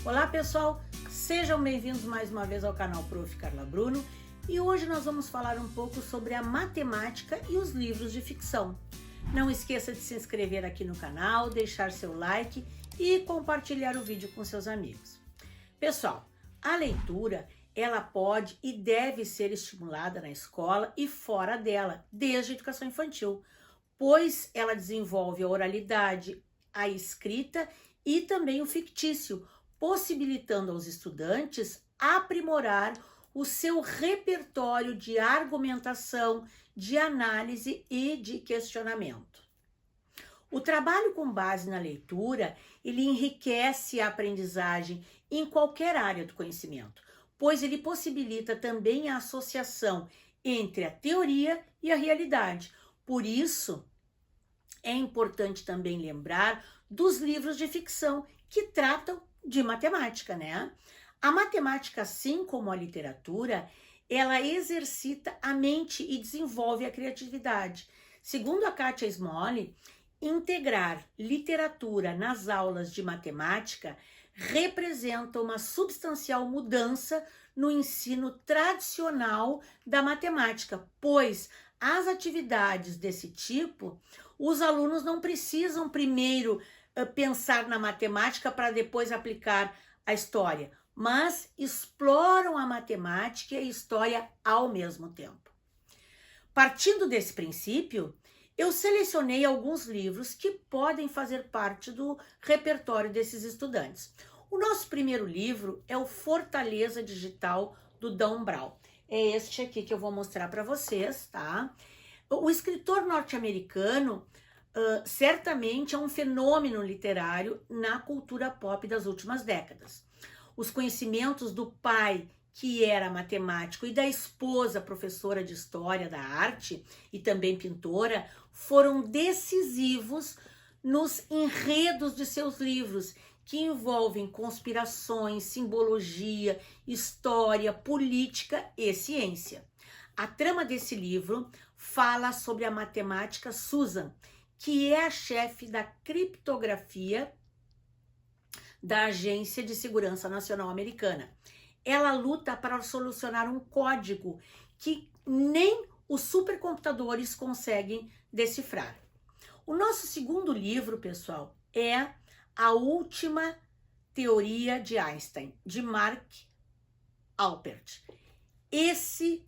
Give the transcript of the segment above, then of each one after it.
Olá pessoal, sejam bem-vindos mais uma vez ao canal Prof. Carla Bruno e hoje nós vamos falar um pouco sobre a matemática e os livros de ficção. Não esqueça de se inscrever aqui no canal, deixar seu like e compartilhar o vídeo com seus amigos. Pessoal, a leitura ela pode e deve ser estimulada na escola e fora dela, desde a educação infantil, pois ela desenvolve a oralidade, a escrita e também o fictício, possibilitando aos estudantes aprimorar o seu repertório de argumentação, de análise e de questionamento. O trabalho com base na leitura, ele enriquece a aprendizagem em qualquer área do conhecimento, pois ele possibilita também a associação entre a teoria e a realidade. Por isso, é importante também lembrar dos livros de ficção que tratam de matemática, né? A matemática, assim como a literatura, ela exercita a mente e desenvolve a criatividade. Segundo a Katia Smoley, integrar literatura nas aulas de matemática representa uma substancial mudança no ensino tradicional da matemática, pois as atividades desse tipo, os alunos não precisam primeiro pensar na matemática para depois aplicar a história, mas exploram a matemática e a história ao mesmo tempo. Partindo desse princípio, eu selecionei alguns livros que podem fazer parte do repertório desses estudantes. O nosso primeiro livro é o Fortaleza Digital, do Dan Brown. É este aqui que eu vou mostrar para vocês, tá? O escritor norte-americano certamente é um fenômeno literário na cultura pop das últimas décadas. Os conhecimentos do pai, que era matemático, e da esposa, professora de história da arte e também pintora, foram decisivos nos enredos de seus livros, que envolvem conspirações, simbologia, história, política e ciência. A trama desse livro fala sobre a matemática Susan, que é a chefe da criptografia da Agência de Segurança Nacional Americana. Ela luta para solucionar um código que nem os supercomputadores conseguem decifrar. O nosso segundo livro, pessoal, é A Última Teoria de Einstein, de Mark Alpert. Esse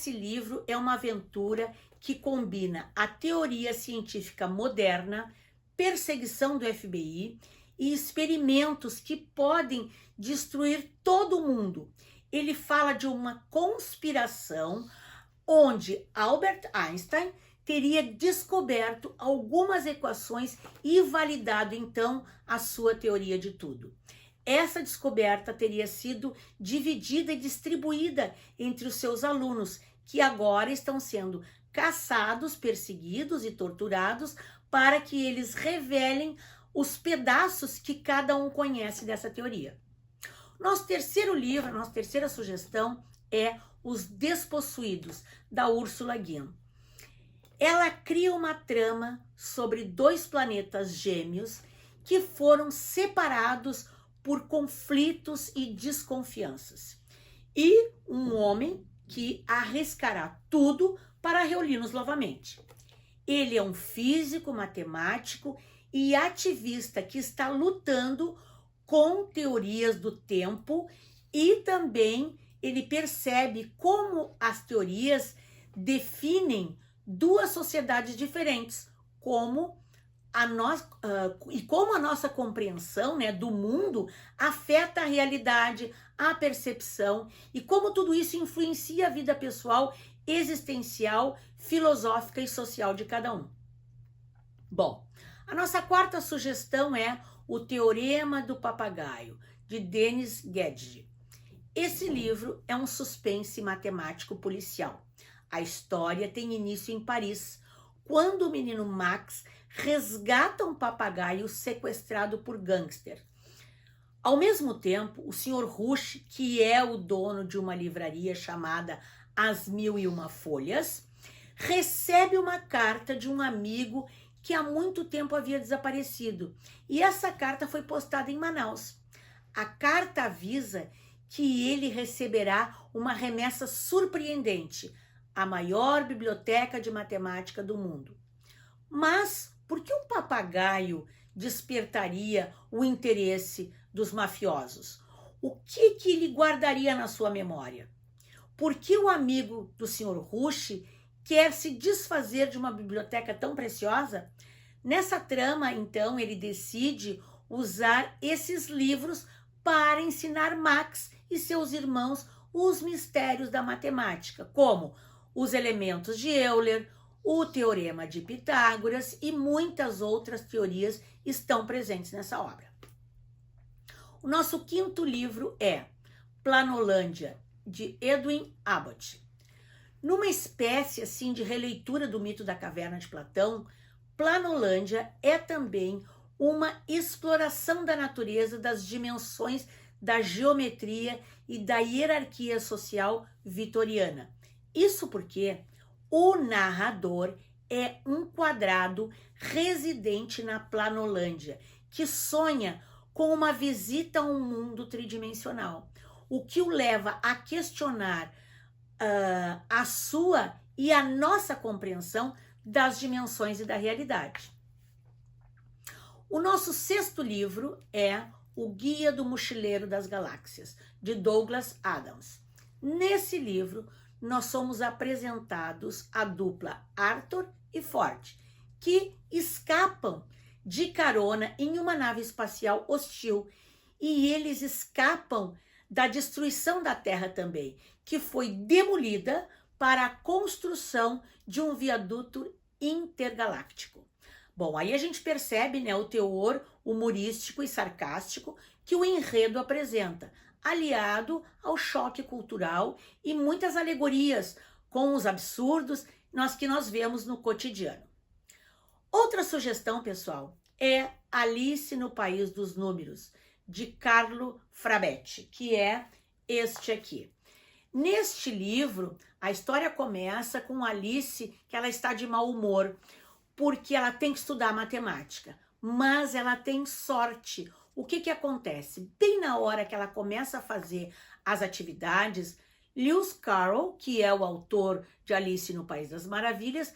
livro é uma aventura que combina a teoria científica moderna, perseguição do FBI e experimentos que podem destruir todo mundo. Ele fala de uma conspiração onde Albert Einstein teria descoberto algumas equações e validado então a sua teoria de tudo. Essa descoberta teria sido dividida e distribuída entre os seus alunos, que agora estão sendo caçados, perseguidos e torturados para que eles revelem os pedaços que cada um conhece dessa teoria. Nosso terceiro livro, nossa terceira sugestão é Os Despossuídos, da Ursula Le Guin. Ela cria uma trama sobre dois planetas gêmeos que foram separados por conflitos e desconfianças, e um homem que arriscará tudo para reuni-los novamente. Ele é um físico, matemático e ativista que está lutando com teorias do tempo, e também ele percebe como as teorias definem duas sociedades diferentes, e como a nossa compreensão, né, do mundo afeta a realidade, a percepção, e como tudo isso influencia a vida pessoal, existencial, filosófica e social de cada um. Bom, a nossa quarta sugestão é O Teorema do Papagaio, de Denis Guedji. Esse livro é um suspense matemático policial. A história tem início em Paris, quando o menino Max resgata um papagaio sequestrado por gangster. Ao mesmo tempo, o Sr. Rush, que é o dono de uma livraria chamada As Mil e Uma Folhas, recebe uma carta de um amigo que há muito tempo havia desaparecido, e essa carta foi postada em Manaus. A carta avisa que ele receberá uma remessa surpreendente, a maior biblioteca de matemática do mundo. Mas por que um papagaio despertaria o interesse dos mafiosos? O que ele guardaria na sua memória? Por que o amigo do Sr. Rush quer se desfazer de uma biblioteca tão preciosa? Nessa trama, então, ele decide usar esses livros para ensinar Max e seus irmãos os mistérios da matemática, como os elementos de Euler, o teorema de Pitágoras e muitas outras teorias estão presentes nessa obra. O nosso quinto livro é Planolândia, de Edwin Abbott. Numa espécie assim de releitura do mito da caverna de Platão, Planolândia é também uma exploração da natureza, das dimensões da geometria e da hierarquia social vitoriana. Isso porque o narrador é um quadrado residente na Planolândia, que sonha com uma visita a um mundo tridimensional, o que o leva a questionar a sua e a nossa compreensão das dimensões e da realidade. O nosso sexto livro é O Guia do Mochileiro das Galáxias, de Douglas Adams. Nesse livro, nós somos apresentados a dupla Arthur e Ford, que escapam de carona em uma nave espacial hostil, e eles escapam da destruição da Terra também, que foi demolida para a construção de um viaduto intergaláctico. Bom, aí a gente percebe, né, o teor humorístico e sarcástico que o enredo apresenta, aliado ao choque cultural e muitas alegorias com os absurdos que nós vemos no cotidiano. Outra sugestão, pessoal, é Alice no País dos Números, de Carlo Frabetti, que é este aqui. Neste livro, a história começa com Alice, que ela está de mau humor, porque ela tem que estudar matemática, mas ela tem sorte. O que acontece? Bem na hora que ela começa a fazer as atividades, Lewis Carroll, que é o autor de Alice no País das Maravilhas,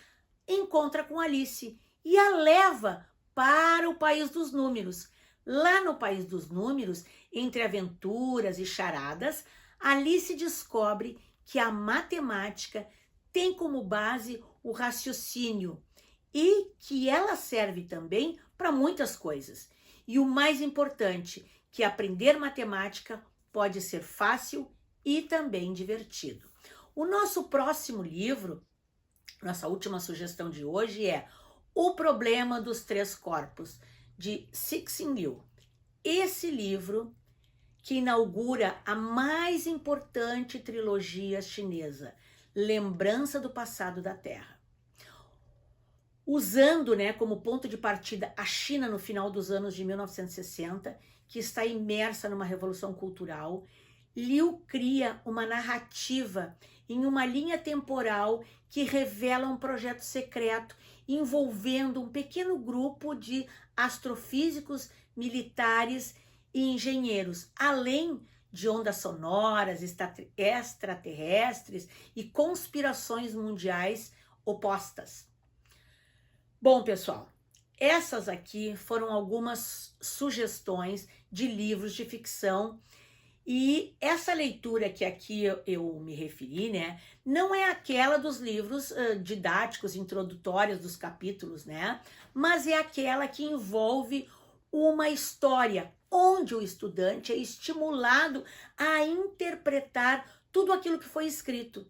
encontra com Alice e a leva para o País dos Números. Lá no País dos Números, entre aventuras e charadas, Alice descobre que a matemática tem como base o raciocínio e que ela serve também para muitas coisas. E o mais importante, que aprender matemática pode ser fácil e também divertido. O nosso próximo livro, nossa última sugestão de hoje é O Problema dos Três Corpos, de Cixin Liu. Esse livro que inaugura a mais importante trilogia chinesa, Lembrança do Passado da Terra. Usando, né, como ponto de partida a China no final dos anos de 1960, que está imersa numa revolução cultural, Liu cria uma narrativa em uma linha temporal que revela um projeto secreto envolvendo um pequeno grupo de astrofísicos, militares e engenheiros, além de ondas sonoras, extraterrestres e conspirações mundiais opostas. Bom, pessoal, essas aqui foram algumas sugestões de livros de ficção. E essa leitura que aqui eu me referi, né, não é aquela dos livros didáticos, introdutórios dos capítulos, né, mas é aquela que envolve uma história, onde o estudante é estimulado a interpretar tudo aquilo que foi escrito.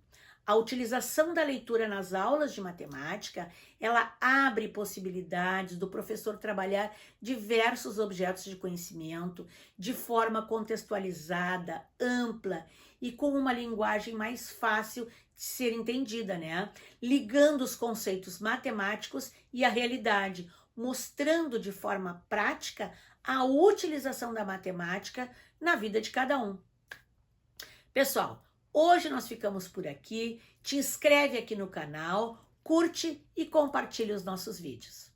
A utilização da leitura nas aulas de matemática, ela abre possibilidades do professor trabalhar diversos objetos de conhecimento de forma contextualizada, ampla e com uma linguagem mais fácil de ser entendida, né? Ligando os conceitos matemáticos e a realidade, mostrando de forma prática a utilização da matemática na vida de cada um. Pessoal, hoje nós ficamos por aqui. Te inscreve aqui no canal, curte e compartilha os nossos vídeos.